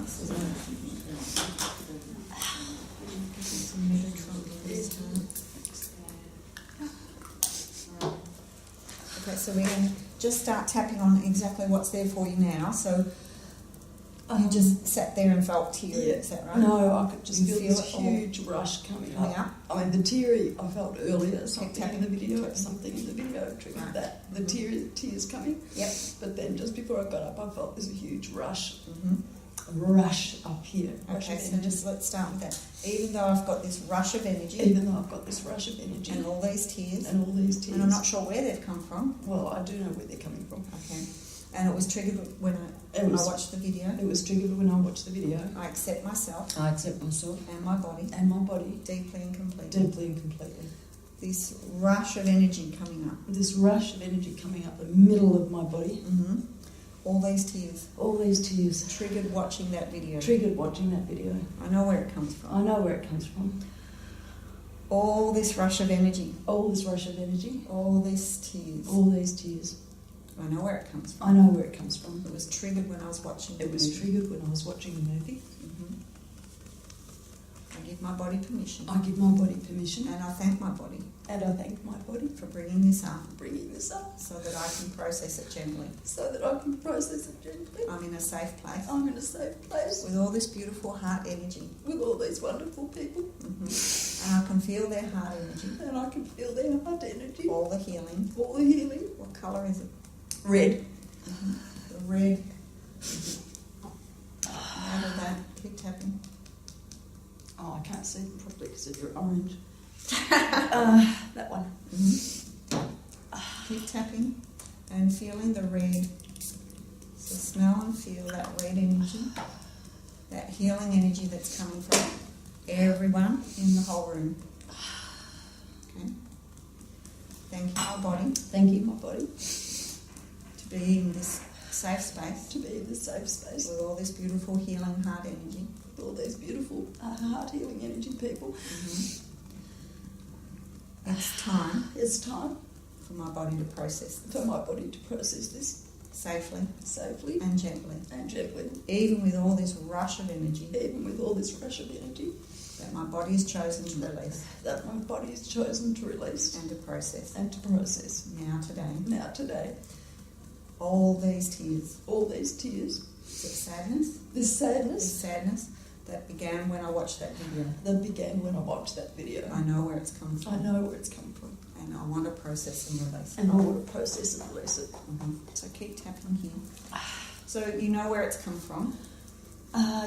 This is some Metatron in this time. Okay, so we're going to just start tapping on exactly what's there for you now. So you just sat there and felt teary, is that right? No, I could just You feel this huge rush coming up. I mean, the teary I felt earlier, something in the video triggered that. The tears coming. Yep. But then just before I got up, I felt this huge rush. Mm-hmm. Rush up here. Okay, so just let's start with that. Even though I've got this rush of energy. Even though I've got this rush of energy. And all these tears. And all these tears. And I'm not sure where they've come from. Well, I do know where they're coming from. Okay. And it was triggered when I watched the video. It was triggered when I watched the video. I accept myself. I accept myself. And my body. And my body. Deeply and completely. Deeply and completely. This rush of energy coming up. This rush of energy coming up the middle of my body. Mm-hmm. All these tears. All these tears. Triggered watching that video. Triggered watching that video. I know where it comes from. I know where it comes from. All this rush of energy. All this rush of energy. All these tears. All these tears. I know where it comes from. I know where it comes from. It was triggered when I was watching the movie. It was triggered when I was watching the movie. Mm-hmm. I give my body permission. I give my body permission. And I thank my body. And I thank my body for bringing this up. So that I can process it gently. I'm in a safe place. I'm in a safe place. With all this beautiful heart energy. With all these wonderful people. Mm-hmm. And I can feel their heart energy. And I can feel their heart energy. All the healing. All the healing. What colour is it? Red. Mm-hmm. The red. How did that? Keep tapping. Oh, I can't see them properly because they're orange. That one. Mm-hmm. Keep tapping and feeling the red. So smell and feel that red energy, that healing energy that's coming from everyone in the whole room. Okay. Thank you, my body. Thank you, my body. To be in this safe space. To be in this safe space. With all this beautiful healing heart energy. With all these beautiful heart healing energy people. Mm-hmm. It's time. It's time. For my body to process this. For my body to process this. Safely. Safely. And gently. And gently. Even with all this rush of energy. Even with all this rush of energy. That my body has chosen to release. That my body has chosen to release. And to process. And to process. Now today. Now today. All these tears. All these tears. This sadness. This sadness. This sadness that began when I watched that video. That began when I watched that video. I know where it's come from. I know where it's come from. And I want to process and release it. And I want to process and release it. Mm-hmm. So keep tapping here. So you know where it's come from?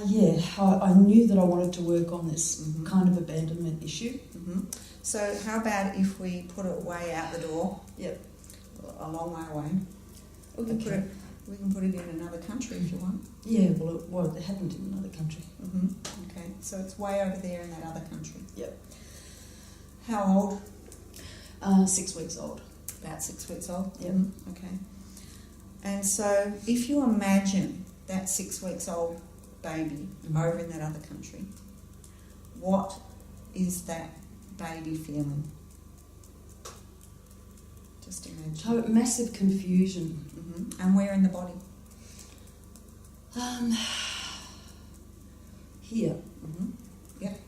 Yeah, I knew that I wanted to work on this kind of abandonment issue. Mm-hmm. So how about if we put it way out the door? Yep. A long way away. We can put it in another country if you want. Yeah, well, it happened in another country. Mm-hmm. Okay, so it's way over there in that other country. Yep. How old? 6 weeks old. About 6 weeks old? Yep. Mm-hmm. Okay. And so if you imagine that 6 weeks old baby over in that other country, what is that baby feeling? Just imagine. So massive confusion. Mm-hmm. And where in the body? Here. Mm-hmm. Yep.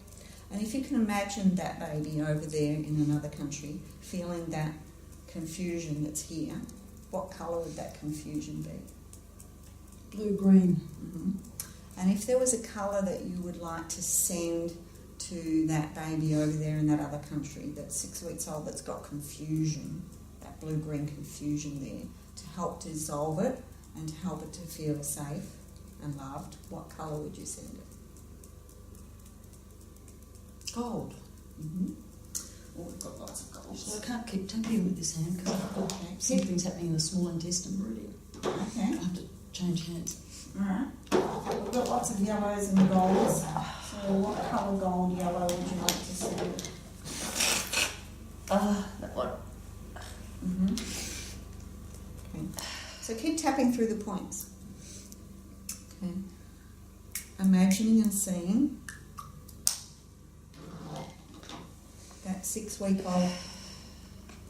And if you can imagine that baby over there in another country feeling that confusion that's here, what colour would that confusion be? Blue-green. Mm-hmm. And if there was a colour that you would like to send to that baby over there in that other country that's 6 weeks old that's got confusion, that blue-green confusion there, to help dissolve it and to help it to feel safe and loved, what colour would you send it? Gold. Mm-hmm. Oh, we've got lots of gold. So I can't keep tapping with this hand because something's happening in the small intestine meridian. Okay. I have to change hands. Alright. We've got lots of yellows and golds. So what colour gold yellow would you like to see? That one. Mm-hmm. Okay. So keep tapping through the points. Okay. Imagining and seeing that 6 week old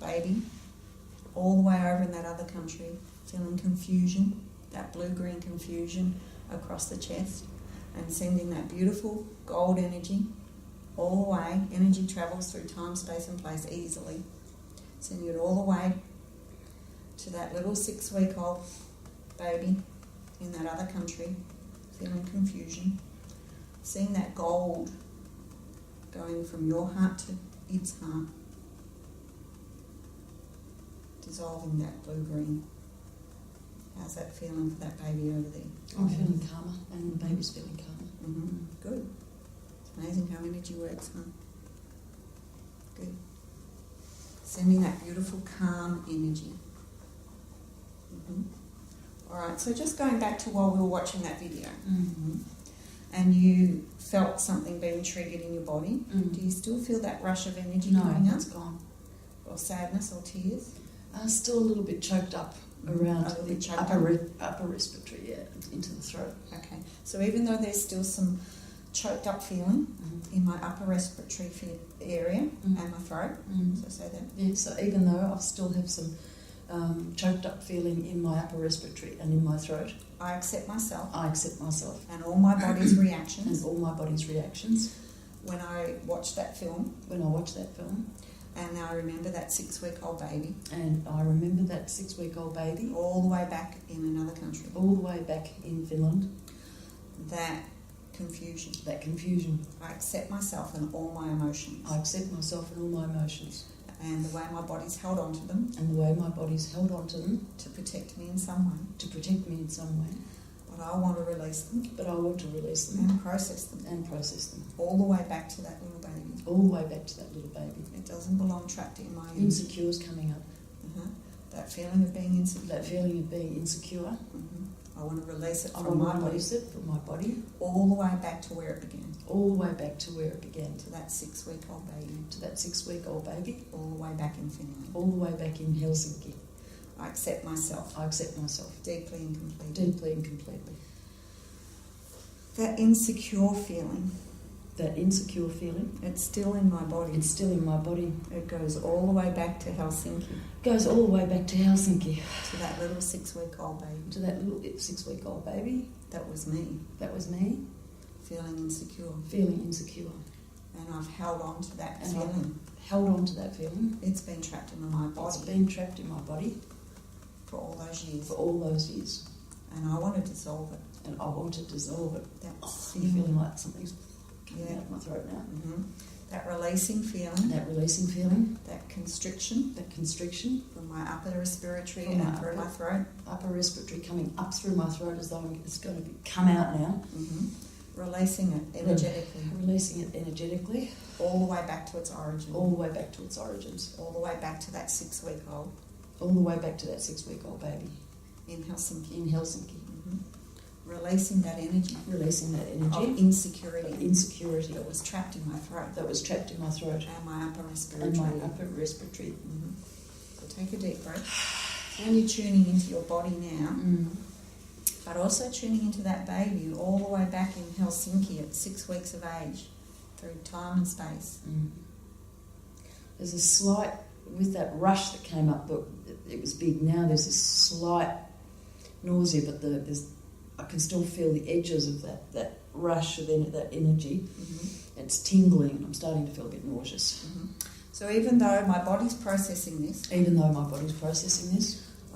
baby all the way over in that other country feeling confusion, that blue-green confusion across the chest, and sending that beautiful gold energy all the way. Energy travels through time, space and place easily. Sending it all the way to that little 6-week-old baby in that other country, feeling confusion. Seeing that gold going from your heart to its heart, dissolving that blue-green. How's that feeling for that baby over there? I'm feeling calmer, and the baby's feeling calmer. Mm-hmm. Good. It's amazing how energy works, huh? Good. Sending that beautiful, calm energy. Mm-hmm. All right, so just going back to while we were watching that video, and you felt something being triggered in your body, do you still feel that rush of energy coming up? No, it's gone. Or sadness or tears? Still a little bit choked up around the upper respiratory, into the throat. Okay, so even though there's still some choked up feeling in my upper respiratory area and my throat, so say that. Yeah, so even though I still have some choked up feeling in my upper respiratory and in my throat, I accept myself. I accept myself. And all my body's reactions. And all my body's reactions. When I watch that film. When I watch that film. And I remember that 6-week-old baby. And I remember that 6-week-old baby. All the way back in another country. All the way back in Finland. That confusion. That confusion. I accept myself and all my emotions. I accept myself and all my emotions. And the way my body's held on to them. And the way my body's held on to them. To protect me in some way. To protect me in some way. But I want to release them. But I want to release them. And process them. And process them. All the way back to that little baby. All the way back to that little baby. It doesn't belong trapped in my Insecure's coming up. That feeling of being insecure. That feeling of being insecure. I want to release it I from want my to body. release it from my body. All the way back to where it began. All the way back to where it began. To that 6-week-old baby. To that 6-week-old baby. All the way back in Finland. All the way back in Helsinki. I accept myself. I accept myself. Deeply and completely. Deeply and completely. That insecure feeling. That insecure feeling. It's still in my body. It's still in my body. It goes all the way back to Helsinki. Goes all the way back to Helsinki. To that little 6-week-old baby. To that little 6-week-old baby. That was me. That was me. Feeling insecure. Feeling insecure. And I've held on to that and feeling. I've held on to that feeling. It's been trapped in my body. It's been trapped in my body. For all those years. For all those years. And I want to dissolve it. And I want to dissolve it. I'm feeling like something's coming out of my throat now. That releasing feeling. That releasing feeling. That constriction. That constriction. From my upper respiratory and through my throat. Upper respiratory coming up through my throat as though it's going to come out now. Releasing it energetically. Releasing it energetically. All the way back to its origin. All the way back to its origins. All the way back to that 6-week-old. All the way back to that 6-week-old baby. In Helsinki. In Helsinki. Releasing that energy. Releasing that energy. Of insecurity. Of insecurity. That was trapped in my throat. That was trapped in my throat. And my upper respiratory. And my upper respiratory. So take a deep breath. And you're tuning into your body now. But also tuning into that baby all the way back in Helsinki at 6 weeks of age. Through time and space. There's a slight, with that rush that came up, but it was big. Now there's a slight nausea, but I can still feel the edges of that rush of that energy. It's tingling, and I'm starting to feel a bit nauseous. So even though my body's processing this,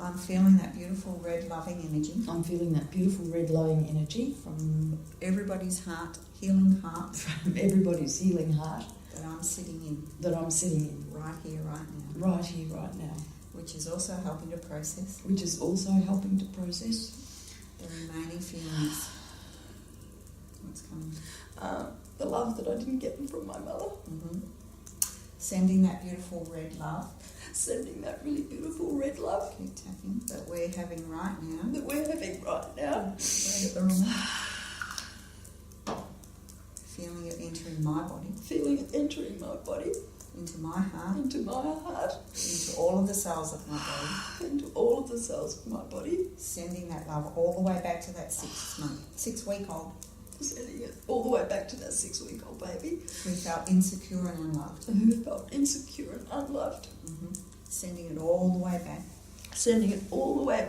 I'm feeling that beautiful red loving energy. I'm feeling that beautiful red loving energy from everybody's heart, healing heart. From everybody's healing heart. That I'm sitting in. Right here, right now. Right here, right now. Which is also helping to process. The remaining feelings. What's coming? The love that I didn't get from my mother. Sending that beautiful red love. Sending that really beautiful red love. Keep tapping. That we're having right now. Feeling it entering my body. Into my heart. Into all of the cells of my body. Sending that love all the way back to that 6-week-old. Sending it all the way back to that 6-week-old baby. Who felt insecure and unloved. Sending it all the way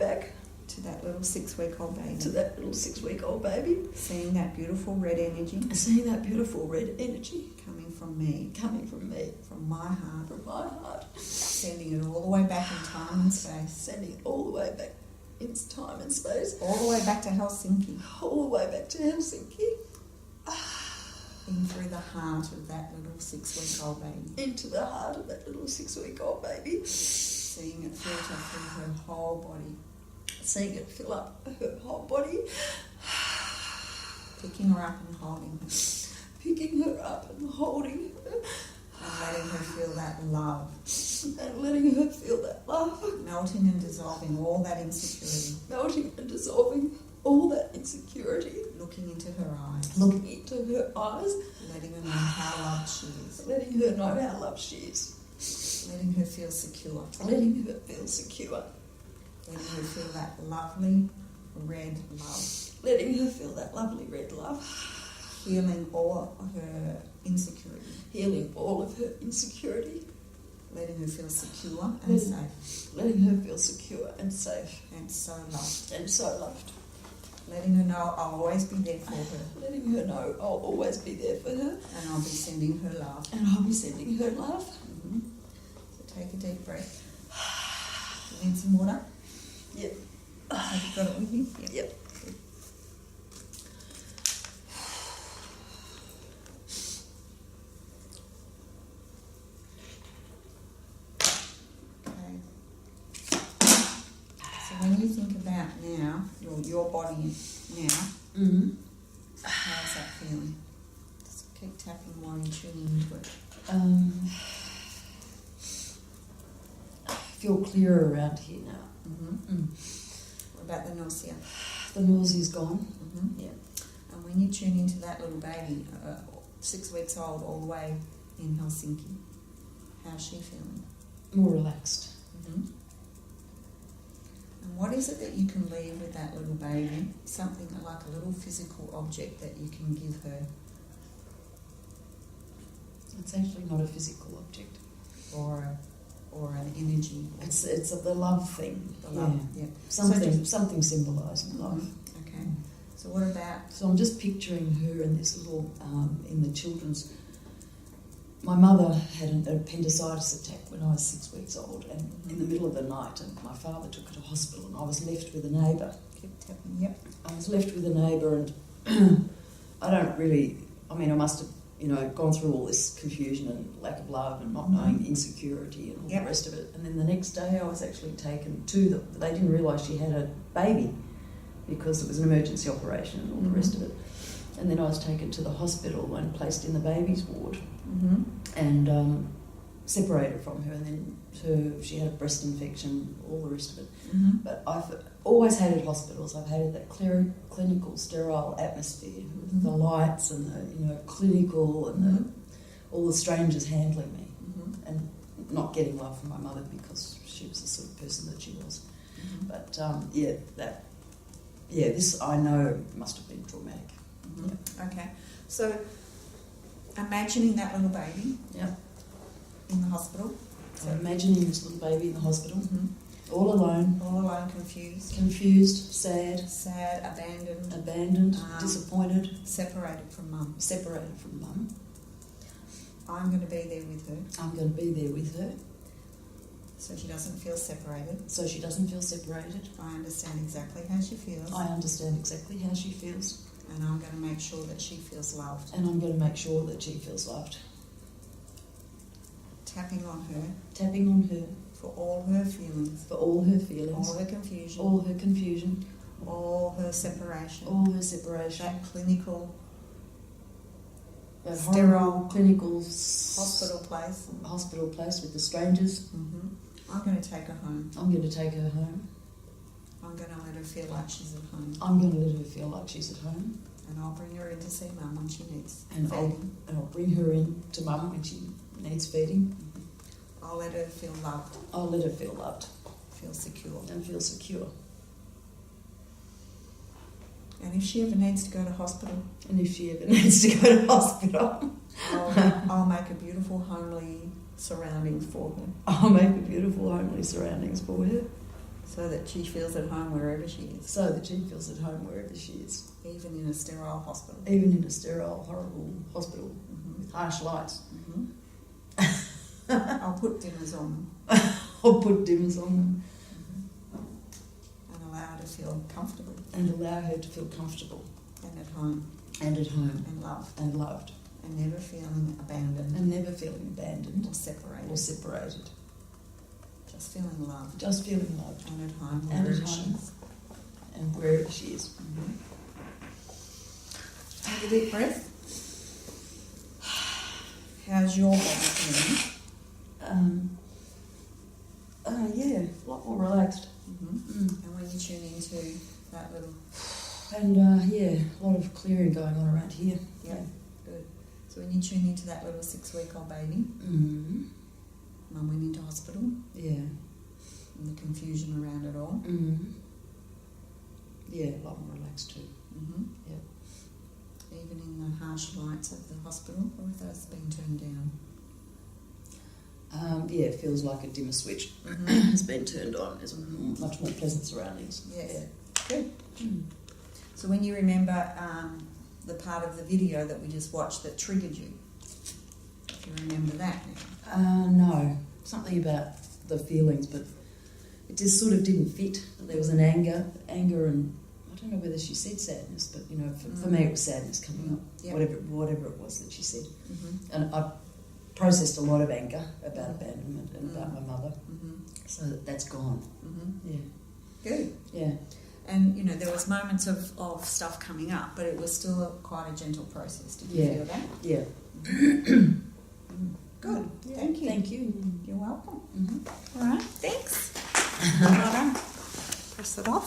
back. To To that little 6-week-old baby. To that little 6-week-old baby. Seeing that beautiful red energy. Seeing that beautiful red energy. Coming from me. Coming from me. From my heart. From my heart. Sending it all the way back in time and space. Sending it all the way back in time and space. All the way back to Helsinki. All the way back to Helsinki. In through the heart of that little 6-week-old baby. Into the heart of that little 6-week-old baby. Seeing it filter through her whole body. Seeing it fill up her whole body. Picking her up and holding her. Picking her up and holding her. And letting her feel that love. And letting her feel that love. Melting and dissolving all that insecurity. Melting and dissolving all that insecurity. Looking into her eyes. Looking into her eyes. Letting her know how loved she is. Letting her know how loved she is. Letting her feel secure. Letting her feel secure. Letting her feel that lovely red love. Letting her feel that lovely red love. Healing all of her insecurity. Healing all of her insecurity. Letting her feel secure and safe. Letting her feel secure and safe. And so loved. And so loved. Letting her know I'll always be there for her. Letting her know I'll always be there for her. And I'll be sending her love. And I'll be sending her love. Mm-hmm. So take a deep breath. You need some water? Yep. Have you got it with you? Yep. Good. Okay. So when you think about now, your body now, how's that feeling? Just keep tapping while you're tuning into it. I feel clearer around here now. What about the nausea? The nausea's gone. Yeah. And when you tune into that little baby, 6 weeks old, all the way in Helsinki, how's she feeling? More relaxed. And what is it that you can leave with that little baby? Something like a little physical object that you can give her. It's actually not a physical object. Or an energy. It's the love thing. The love, yeah. Something symbolising love. Okay. So what about... So I'm just picturing her in this little, in the children's... My mother had an appendicitis attack when I was 6 weeks old, and in the middle of the night, and my father took her to hospital, and I was left with a neighbour. Keep tapping, yep. I was left with a neighbour, and I must have, gone through all this confusion and lack of love and not knowing insecurity and all the rest of it. And then the next day I was actually taken to them. They didn't realise she had a baby because it was an emergency operation and all the rest of it. And then I was taken to the hospital and placed in the baby's ward and separated from her. And then she had a breast infection, all the rest of it. But I've always hated hospitals. I've hated that clinical, sterile atmosphere with the lights and the clinical and all the strangers handling me and not getting love from my mother because she was the sort of person that she was. But this I know must have been traumatic. Okay. So imagining that little baby in the hospital. So imagining this little baby in the hospital, all alone, confused, sad, abandoned, disappointed, separated from mum. I'm going to be there with her. So she doesn't feel separated. I understand exactly how she feels. And I'm going to make sure that she feels loved. Tapping on her. For all her feelings. All her confusion. All her separation. That clinical, sterile, clinical hospital place with the strangers. I'm going to take her home. I'm going to take her home. I'm going to let her feel like she's at home. And I'll bring her in to see mum when she needs feeding. I'll bring her in to mum when she needs feeding. I'll let her feel loved. Feel secure. And if she ever needs to go to hospital, I'll make a beautiful homely surroundings for her. So that she feels at home wherever she is. So that she feels at home wherever she is. Even in a sterile hospital. Even in a sterile, horrible hospital Mm-hmm. with harsh lights. Mm-hmm. I'll put dimmers on Or put dimmers on them. and allow her to feel comfortable And allow her to feel comfortable. and at home And at home. and loved And loved. and never feeling abandoned And never feeling abandoned or separated. or separated. Just feeling loved Just feeling loved. and at home And wherever at she home. is. And wherever she is. Mm-hmm. Take a deep breath. How's your body feeling? Yeah, a lot more relaxed. Mm-hmm. And when you tune into that little, And yeah, a lot of clearing going on around here. yeah, good. So when you tune into that little 6-week-old baby, Mm. Mum went into hospital, Yeah. and the confusion around it all. Mm. Yeah, a lot more relaxed too. Mm-hmm. Yeah. Even in the harsh lights of the hospital, or if those been turned down. Yeah, it feels like a dimmer switch Mm-hmm. has been turned on. There's much more pleasant surroundings. Yes. Good. Mm. So when you remember the part of the video that we just watched that triggered you, if you remember that now. No, something about the feelings, but it just sort of didn't fit. There was an anger, and I don't know whether she said sadness, but you know, for me it was sadness coming up. Yep. Whatever it was that she said, Mm-hmm. and I processed a lot of anger about abandonment and about my mother, Mm-hmm. so that's gone. Mm-hmm. Yeah, Good. yeah, And you know, there was moments of stuff coming up, but it was still quite a gentle process. Did you Yeah. feel that? yeah. Good. Yeah. Thank you. Thank you. You're welcome. Mm-hmm. All right. Thanks. Well done. Press it off.